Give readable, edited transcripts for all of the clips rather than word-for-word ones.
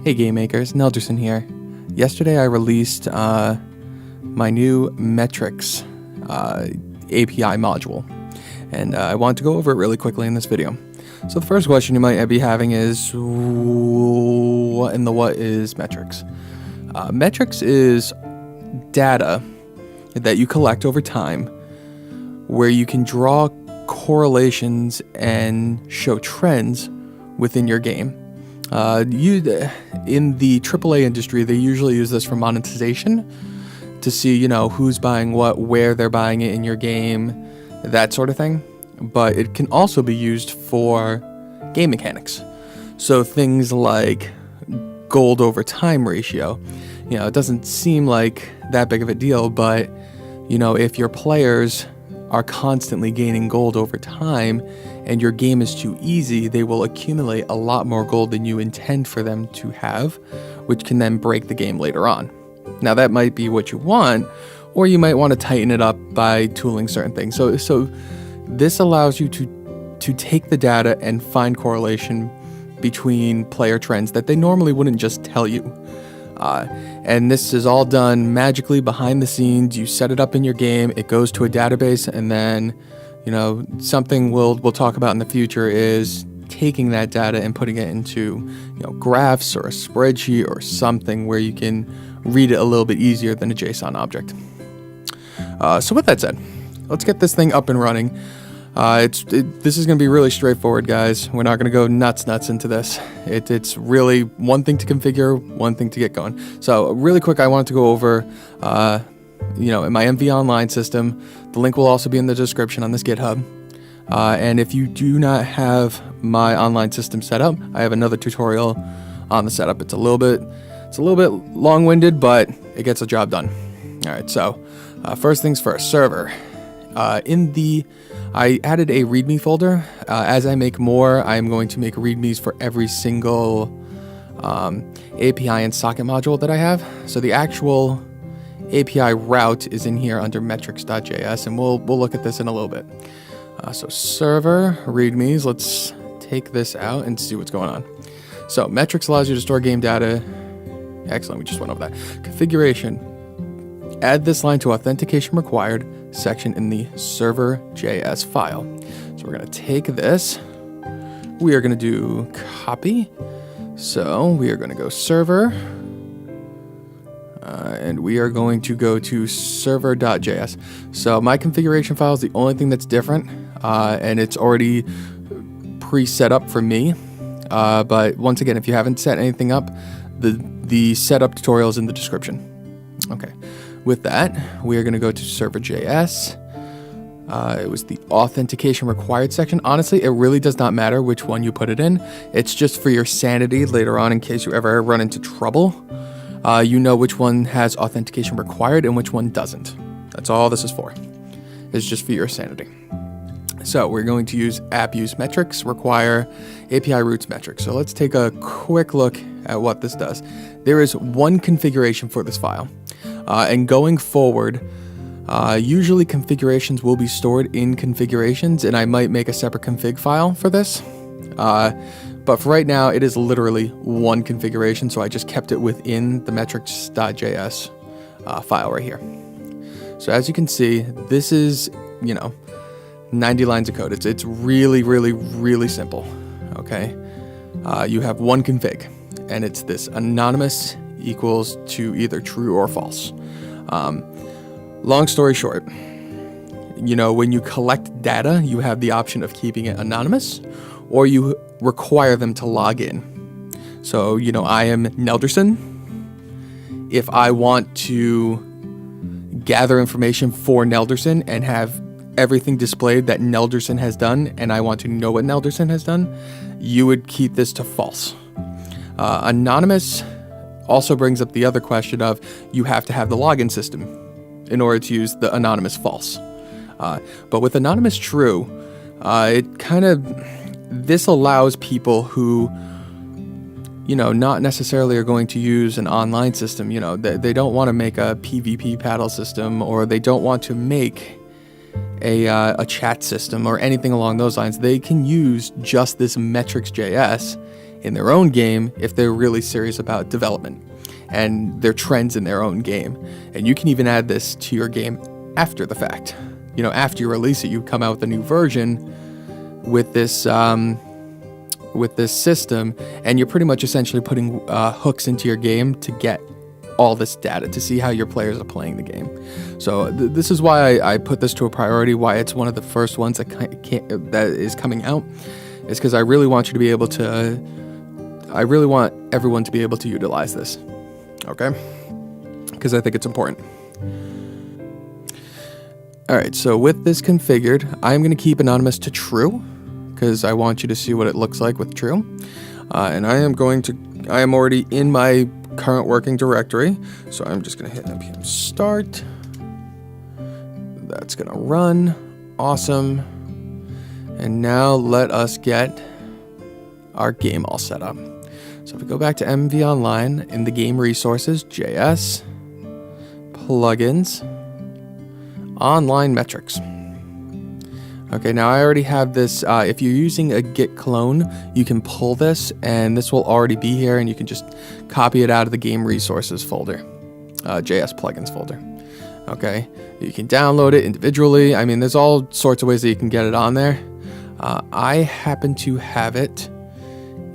Hey game makers, Nelderson here. Yesterday I released my new metrics API module, and I want to go over it really quickly in this video. So the first question you might be having is, what is metrics? Metrics is data that you collect over time where you can draw correlations and show trends within your game. In the AAA industry, they usually use this for monetization to see, who's buying what, where they're buying it in your game, that sort of thing. But it can also be used for game mechanics. So things like gold over time ratio. It doesn't seem like that big of a deal, but, if your players are constantly gaining gold over time and your game is too easy, they will accumulate a lot more gold than you intend for them to have, which can then break the game later on. Now that might be what you want, or you might want to tighten it up by tooling certain things. So this allows you to take the data and find correlation between player trends that they normally wouldn't just tell you. And this is all done magically behind the scenes. You set it up in your game, it goes to a database, and then, something we'll talk about in the future is taking that data and putting it into, graphs or a spreadsheet or something where you can read it a little bit easier than a JSON object. So with that said, let's get this thing up and running. This is going to be really straightforward, guys. We're not going to go nuts into this. It's really one thing to configure, one thing to get going. So really quick, I wanted to go over, in my MV online system. The link will also be in the description on this GitHub. And if you do not have my online system set up, I have another tutorial on the setup. It's a little bit long-winded, but it gets the job done. All right. So first things first, server. I added a README folder. As I make more, I'm going to make READMEs for every single API and socket module that I have. So the actual API route is in here under metrics.js, and we'll look at this in a little bit. So server, READMEs, let's take this out and see what's going on. So metrics allows you to store game data. Excellent, we just went over that. Configuration. Add this line to authentication required section in the server.js file. So we're going to take this. We are going to do copy. So we are going to go server. And we are going to go to server.js. So my configuration file is the only thing that's different. And it's already pre-set up for me. But once again, if you haven't set anything up, the setup tutorial is in the description. Okay. With that, we are going to go to server.js. It was the authentication required section. Honestly, it really does not matter which one you put it in. It's just for your sanity later on in case you ever run into trouble. You know which one has authentication required and which one doesn't. That's all this is for. It's just for your sanity. So we're going to use app use metrics require API roots metrics. So let's take a quick look at what this does. There is one configuration for this file. And going forward, usually configurations will be stored in configurations, and I might make a separate config file for this. But for right now, it is literally one configuration, so I just kept it within the metrics.js file right here. So as you can see, this is, 90 lines of code. It's really, really, really simple, okay? You have one config, and it's this anonymous equals to either true or false. Long story short, when you collect data, you have the option of keeping it anonymous, or you require them to log in. So, I am Nelderson. If I want to gather information for Nelderson and have everything displayed that Nelderson has done, and I want to know what Nelderson has done, you would keep this to false. Anonymous also brings up the other question of you have to have the login system in order to use the anonymous false. But with anonymous true, this allows people who, not necessarily are going to use an online system. They don't want to make a PvP paddle system, or they don't want to make a chat system or anything along those lines. They can use just this metrics.js in their own game if they're really serious about development and their trends in their own game. And you can even add this to your game after the fact. You know, after you release it, you come out with a new version with this system, and you're pretty much essentially putting hooks into your game to get all this data to see how your players are playing the game. So this is why I put this to a priority, why it's one of the first ones that is coming out, is because I really want you to be able to, I really want everyone to be able to utilize this, okay? Because I think it's important. All right, so with this configured, I'm going to keep anonymous to true, because I want you to see what it looks like with true. And I am already in my current working directory, so I'm just going to hit npm start. That's going to run. Awesome. And now let us get our game all set up. So if we go back to MV Online, in the game resources, JS, plugins, online metrics. Okay, now I already have this. If you're using a git clone, you can pull this, and this will already be here, and you can just copy it out of the game resources folder, JS plugins folder. Okay, you can download it individually. I mean, there's all sorts of ways that you can get it on there. I happen to have it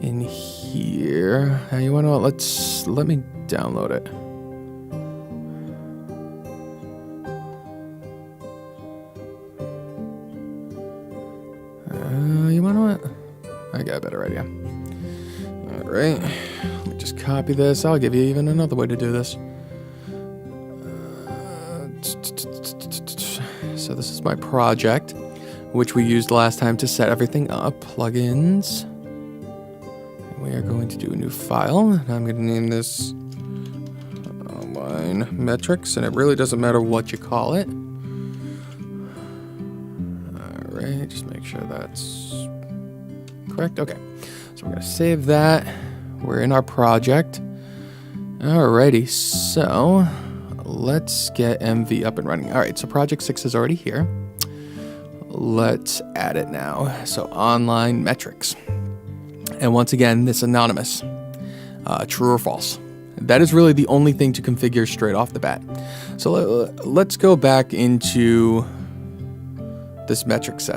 in here. You want to let me download it. You want to what? I got a better idea. All right, let me just copy this. I'll give you even another way to do this. So this is my project, which we used last time to set everything up. Plugins. We are going to do a new file, and I'm going to name this online metrics, and it really doesn't matter what you call it. All right, just make sure that's correct. Okay, so we're going to save that. We're in our project. Alrighty, so let's get MV up and running. All right, so project 6 is already here. Let's add it now. So online metrics. And once again, this anonymous, true or false. That is really the only thing to configure straight off the bat. So let's go back into this metrics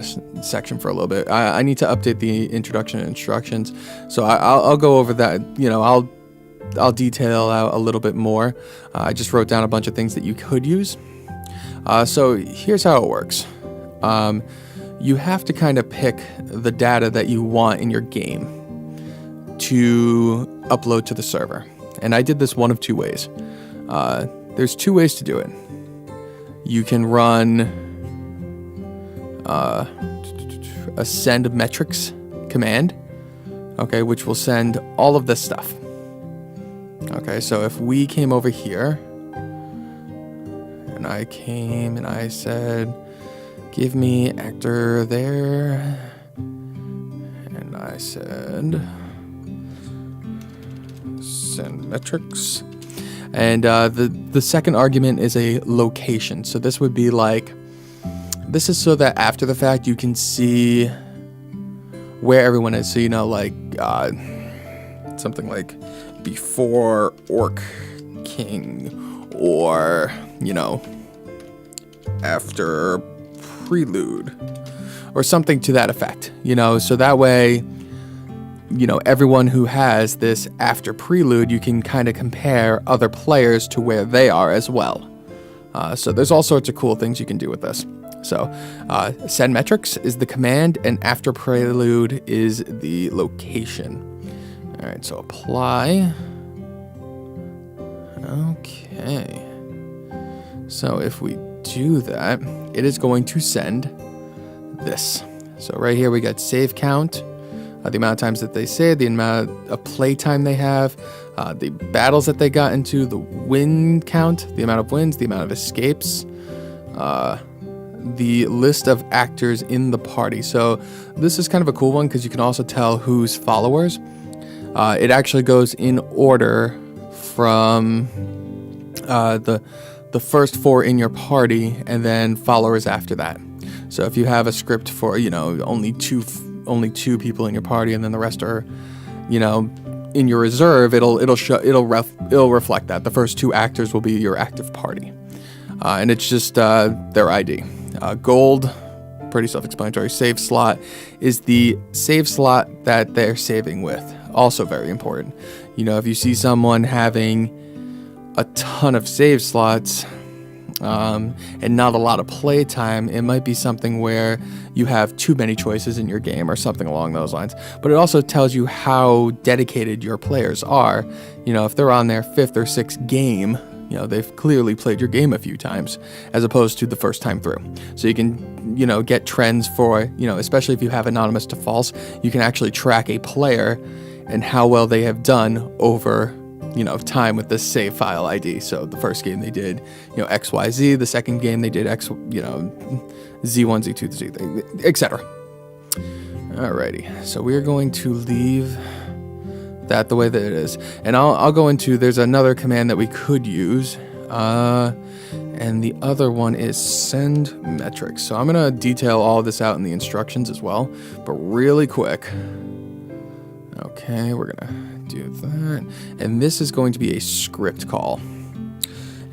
section for a little bit. I need to update the introduction and instructions. So I'll go over that. You know, I'll detail out a little bit more. I just wrote down a bunch of things that you could use. So here's how it works. You have to kind of pick the data that you want in your game to upload to the server. And I did this one of two ways. There's two ways to do it. You can run a send metrics command, okay, which will send all of this stuff. Okay, so if we came over here and I said, give me actor there, and I said send metrics, and the second argument is a location. So this would be like, this is so that after the fact you can see where everyone is. So, you know, like something like before Orc King, or, you know, after Prelude, or something to that effect, you know, so that way, you know, everyone who has this after Prelude, you can kind of compare other players to where they are as well. So there's all sorts of cool things you can do with this. So send metrics is the command, and after Prelude is the location. All right, so apply. Okay. So if we do that, it is going to send this. So right here we got save count, the amount of times that they say, the amount of play time they have, the battles that they got into, the win count, the amount of wins, the amount of escapes, the list of actors in the party. So this is kind of a cool one because you can also tell who's followers. It actually goes in order from the first 4 in your party, and then followers after that. So if you have a script for, you know, only two people in your party, and then the rest are you know, in your reserve, it'll reflect that the first 2 actors will be your active party, and it's just their ID. Gold, pretty self-explanatory. Save slot is the save slot that they're saving with. Also very important. You know, if you see someone having a ton of save slots and not a lot of play time, it might be something where you have too many choices in your game or something along those lines. But it also tells you how dedicated your players are. You know, if they're on their 5th or 6th game, you know, they've clearly played your game a few times as opposed to the first time through. So you can, you know, get trends for, you know, especially if you have anonymous to false, you can actually track a player and how well they have done over, you know, time with this save file ID. So the first game they did, you know, XYZ, the second game they did X, you know, Z1, Z2, Z3, etc. Alrighty, so we're going to leave that the way that it is. And I'll go into, there's another command that we could use, and the other one is send metrics. So I'm gonna detail all of this out in the instructions as well, but really quick. Okay, we're gonna do that. And this is going to be a script call.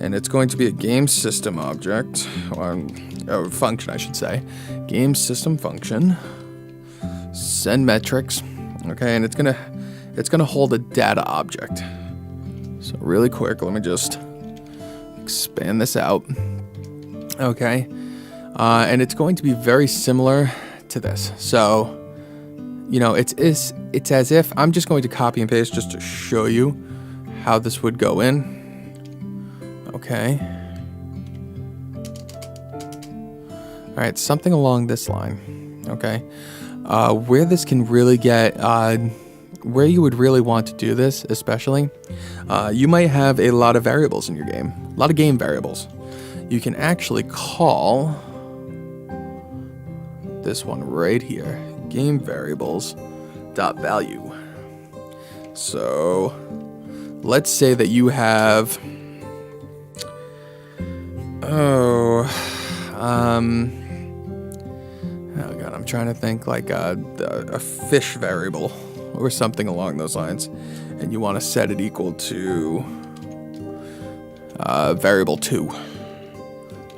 And it's going to be a game system object, or a function, I should say. Game system function, send metrics. Okay, and it's gonna hold a data object. So really quick, let me just expand this out. Okay, and it's going to be very similar to this. So, you know, it's as if I'm just going to copy and paste just to show you how this would go in. Okay. All right, something along this line. Okay, where this can really get, where you would really want to do this, especially, you might have a lot of variables in your game, a lot of game variables. You can actually call this one right here, game variables dot value. So let's say that you have, oh god, I'm trying to think, like a fish variable or something along those lines, and you want to set it equal to variable 2.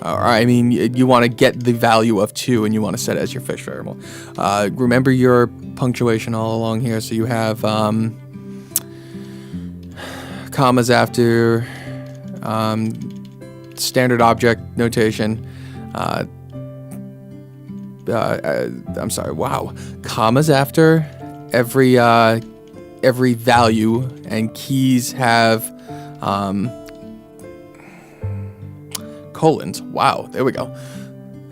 Or I mean, you want to get the value of 2 and you want to set it as your fish variable. Remember your punctuation all along here, so you have commas after standard object notation. I'm sorry, wow. Commas after every value, and keys have colons. Wow, there we go.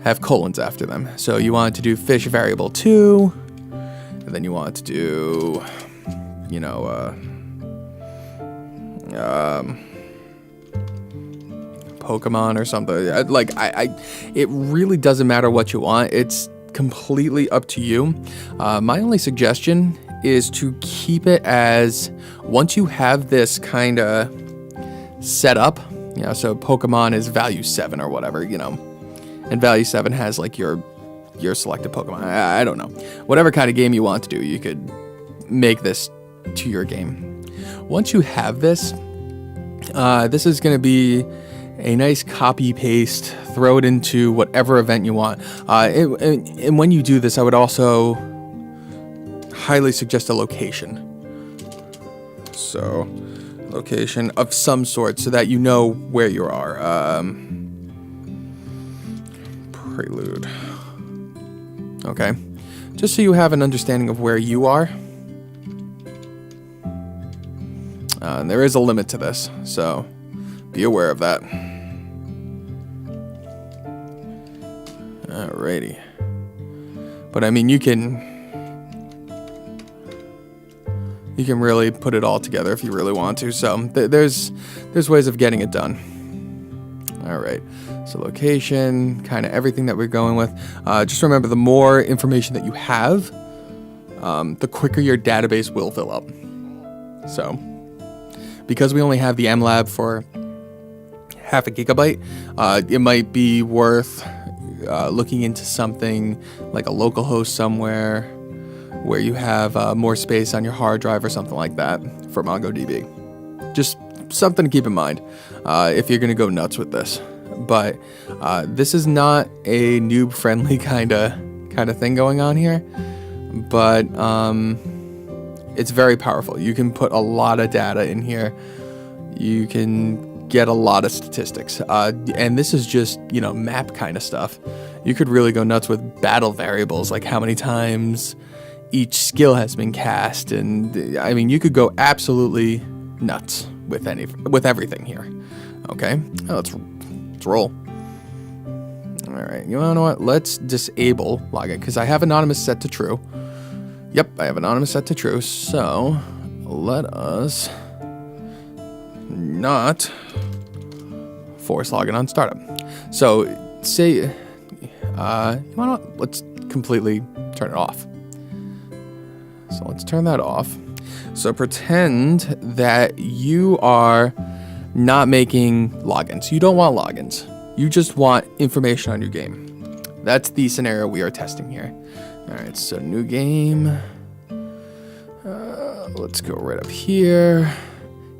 Have colons after them. So you want to do fish variable 2, and then you want to do, you know, Pokemon or something. Like, it really doesn't matter what you want. It's completely up to you. My only suggestion is to keep it as, once you have this kind of set up, you know, so Pokemon is value 7 or whatever, you know, and value 7 has like your selected Pokemon. I don't know. Whatever kind of game you want to do, you could make this to your game. Once you have this, this is going to be a nice copy paste, throw it into whatever event you want. And when you do this, I would also highly suggest a location. So, location of some sort so that you know where you are. Prelude. Okay. Just so you have an understanding of where you are. And there is a limit to this, so be aware of that. Alrighty. But I mean, you can really put it all together if you really want to. So there's ways of getting it done. All right. So location, kind of everything that we're going with. Just remember, the more information that you have, the quicker your database will fill up. So because we only have the MLab for half a gigabyte, it might be worth looking into something like a local host somewhere, where you have more space on your hard drive or something like that for MongoDB. Just something to keep in mind if you're going to go nuts with this. But this is not a noob-friendly kind of thing going on here. But it's very powerful. You can put a lot of data in here. You can get a lot of statistics. And this is just, map kind of stuff. You could really go nuts with battle variables, like how many times each skill has been cast. And I mean, you could go absolutely nuts with everything here. Okay, let's roll. All right, you know what? Let's disable login because I have anonymous set to true. Yep, I have anonymous set to true. So let us not force login on startup. So say, you know what? Let's completely turn it off. So let's turn that off. So pretend that you are not making logins. You don't want logins. You just want information on your game. That's the scenario we are testing here. All right, so new game. Let's go right up here.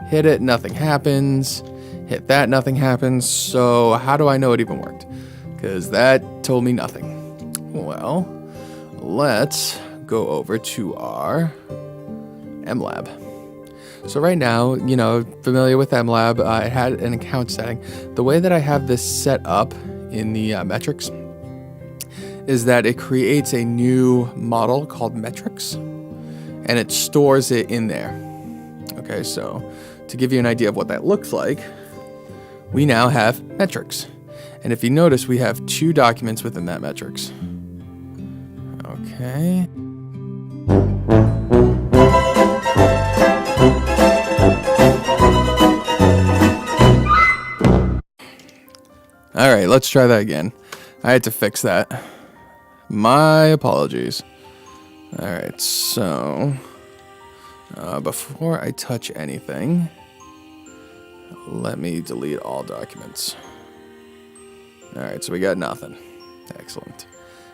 Hit it, nothing happens. Hit that, nothing happens. So how do I know it even worked? Because that told me nothing. Well, let's go over to our MLab. So right now, familiar with MLab, it had an account setting. The way that I have this set up in the metrics is that it creates a new model called metrics, and it stores it in there. Okay, so to give you an idea of what that looks like, we now have metrics. And if you notice, we have 2 documents within that metrics. Okay. All right, let's try that again. I had to fix that. My apologies. All right, so before I touch anything, let me delete all documents. All right, so we got nothing. Excellent.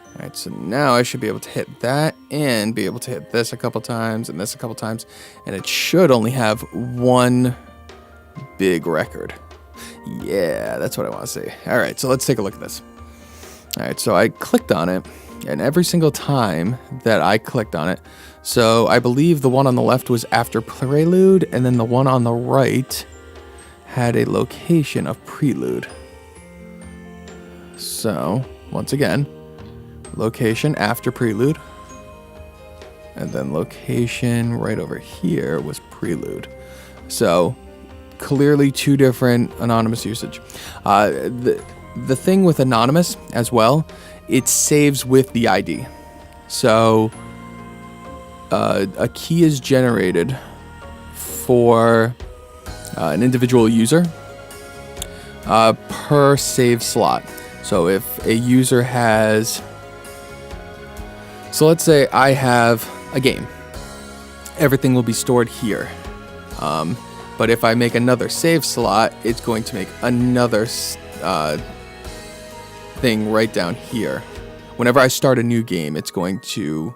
All right, so now I should be able to hit that and be able to hit this a couple times and this a couple times, and it should only have one big record. Yeah, that's what I want to see. All right, so let's take a look at this. All right, so I clicked on it, and every single time that I clicked on it, so I believe the one on the left was after prelude, and then the one on the right had a location of prelude. So, once again, location after prelude, and then location right over here was prelude. So, clearly 2 different anonymous usage. The thing with anonymous as well, it saves with the ID. So a key is generated for an individual user per save slot. So if a user has, so let's say I have a game, everything will be stored here. But if I make another save slot, it's going to make another thing right down here. Whenever I start a new game, it's going to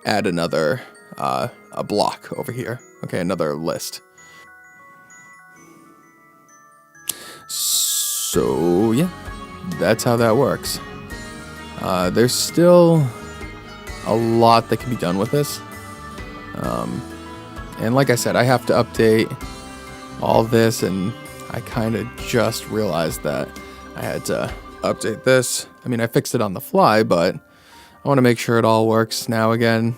add another a block over here. Okay, another list. So yeah, that's how that works. There's still a lot that can be done with this. And like I said, I have to update all this, and I kind of just realized that I had to update this. I mean, I fixed it on the fly, but I want to make sure it all works now again.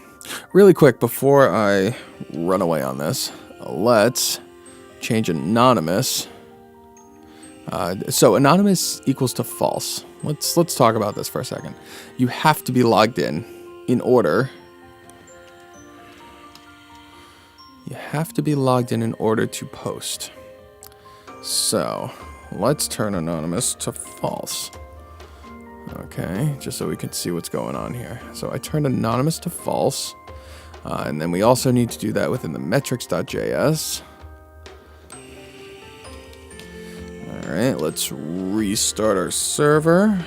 Really quick, before I run away on this, let's change anonymous. So anonymous equals to false. Let's talk about this for a second. You have to be logged in order. You have to be logged in order to post. So let's turn anonymous to false. Okay, just so we can see what's going on here. So I turned anonymous to false. And then we also need to do that within the metrics.js. All right, let's restart our server.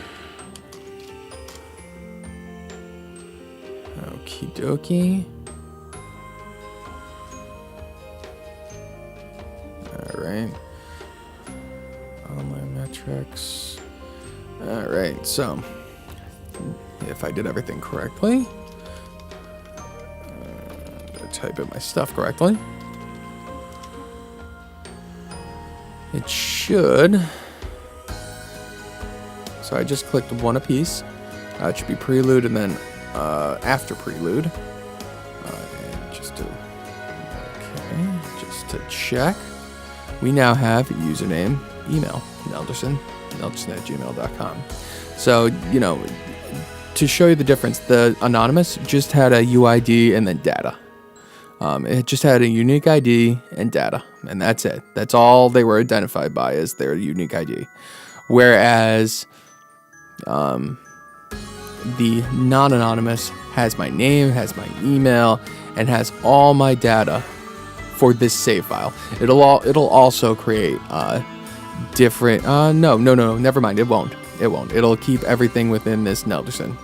Okie dokie. Alright. All my metrics. Alright, so if I did everything correctly, type in my stuff correctly, it should. So I just clicked one apiece. It should be prelude and then after prelude. And just to check, we now have username, email, Nelderson at gmail.com. So, you know, to show you the difference, the anonymous just had a UID and then data. It just had a unique ID and data, and that's it. That's all they were identified by, as their unique ID. Whereas the non-anonymous has my name, has my email, and has all my data for this save file. It'll also create different. No, never mind. It won't. It'll keep everything within this Nelderson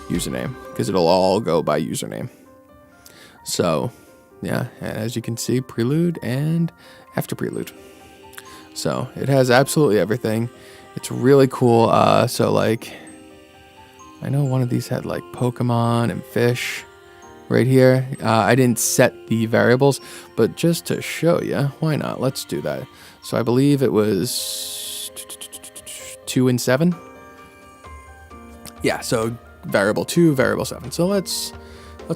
username because it'll all go by username. So, yeah, and as you can see, prelude and after prelude. So it has absolutely everything. It's really cool. So like, I know one of these had like Pokemon and fish right here. I didn't set the variables, but just to show you, why not? Let's do that. So I believe it was 2 and 7. Yeah, so variable 2, variable 7. So let's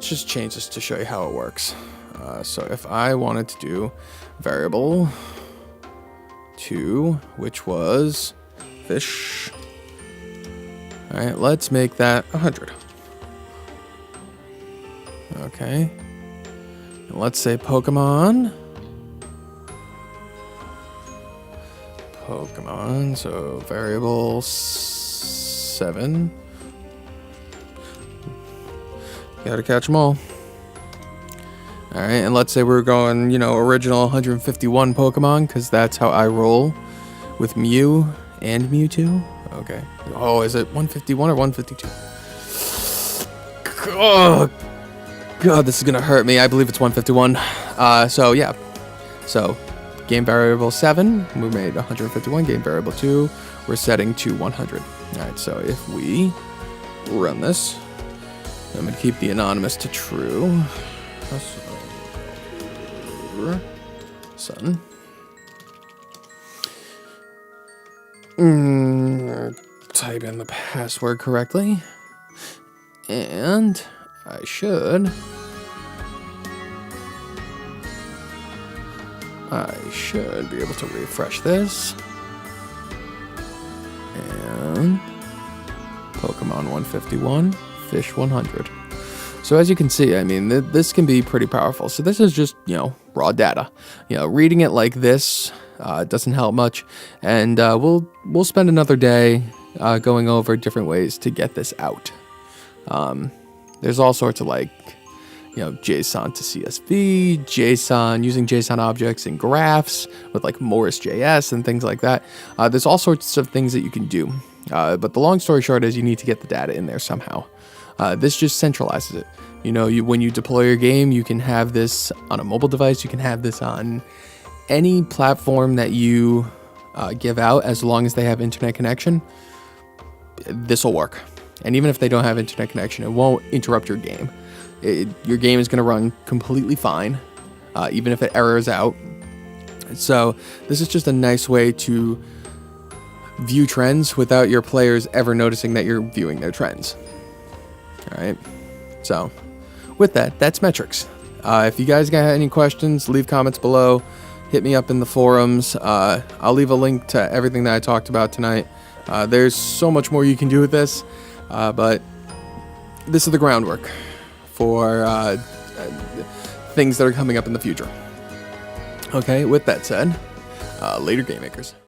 just change this to show you how it works. So if I wanted to do variable 2, which was fish. All right, let's make that 100. Okay. And let's say Pokemon. So variable 7. Gotta catch them all. All right, and let's say we're going, original 151 Pokemon, because that's how I roll with Mew and Mewtwo. Okay. Oh, is it 151 or 152? Oh, God, this is gonna hurt me. I believe it's 151. So yeah. So, game variable 7, we made 151. Game variable 2, we're setting to 100. All right. So if we run this, I'm gonna keep the anonymous to true. Son. Type in the password correctly, and I should be able to refresh this, and Pokemon 151, fish 100. So as you can see, I mean, this can be pretty powerful. So this is just, raw data. Reading it like this doesn't help much. And we'll spend another day going over different ways to get this out. There's all sorts of JSON to CSV, JSON, using JSON objects and graphs with like Morris.js and things like that. There's all sorts of things that you can do. But the long story short is you need to get the data in there somehow. This just centralizes it. When you deploy your game, you can have this on a mobile device. You can have this on any platform that you give out, as long as they have internet connection. This will work. And even if they don't have internet connection, it won't interrupt your game. Your game is going to run completely fine, even if it errors out. So this is just a nice way to view trends without your players ever noticing that you're viewing their trends. All right. So with that, that's metrics. If you guys got any questions, leave comments below. Hit me up in the forums. I'll leave a link to everything that I talked about tonight. There's so much more you can do with this, but this is the groundwork for things that are coming up in the future. Okay, with that said, later, game makers.